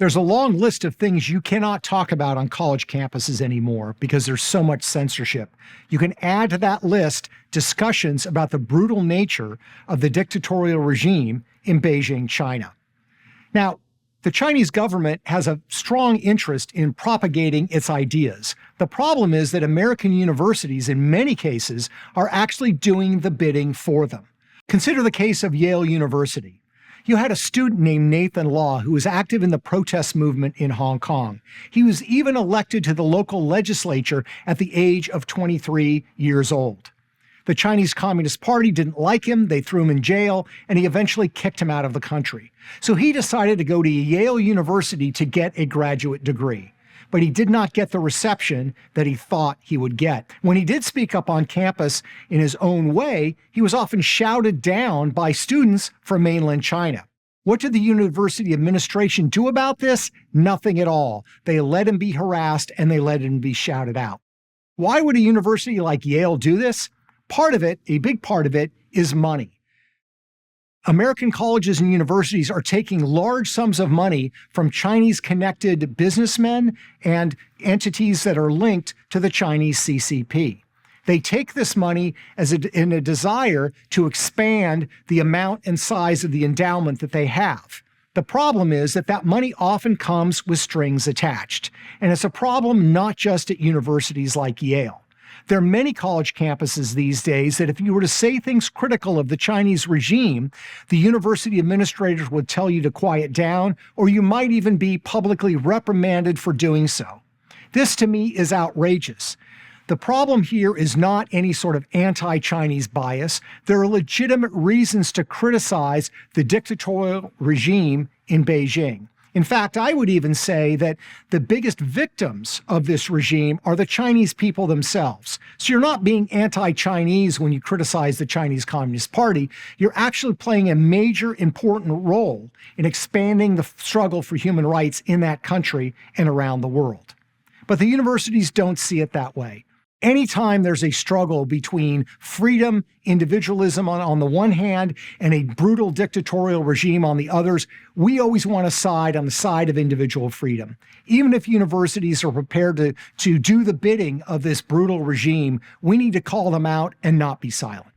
There's a long list of things you cannot talk about on college campuses anymore because there's so much censorship. You can add to that list discussions about the brutal nature of the dictatorial regime in Beijing, China. Now, the Chinese government has a strong interest in propagating its ideas. The problem is that American universities, in many cases, are actually doing the bidding for them. Consider the case of Yale University. You had a student named Nathan Law who was active in the protest movement in Hong Kong. He was even elected to the local legislature at the age of 23 years old. The Chinese Communist Party didn't like him, they threw him in jail, and he eventually kicked him out of the country. So he decided to go to Yale University to get a graduate degree. But he did not get the reception that he thought he would get. When he did speak up on campus in his own way, he was often shouted down by students from mainland China. What did the university administration do about this? Nothing at all. They let him be harassed and they let him be shouted out. Why would a university like Yale do this? Part of it, a big part of it, is money. American colleges and universities are taking large sums of money from Chinese-connected businessmen and entities that are linked to the Chinese CCP. They take this money in a desire to expand the amount and size of the endowment that they have. The problem is that that money often comes with strings attached, and it's a problem not just at universities like Yale. There are many college campuses these days that if you were to say things critical of the Chinese regime, the university administrators would tell you to quiet down, or you might even be publicly reprimanded for doing so. This, to me, is outrageous. The problem here is not any sort of anti-Chinese bias. There are legitimate reasons to criticize the dictatorial regime in Beijing. In fact, I would even say that the biggest victims of this regime are the Chinese people themselves. So you're not being anti-Chinese when you criticize the Chinese Communist Party. You're actually playing a major important role in expanding the struggle for human rights in that country and around the world. But the universities don't see it that way. Anytime there's a struggle between freedom, individualism on the one hand, and a brutal dictatorial regime on the others, we always want to side on the side of individual freedom. Even if universities are prepared to do the bidding of this brutal regime, we need to call them out and not be silent.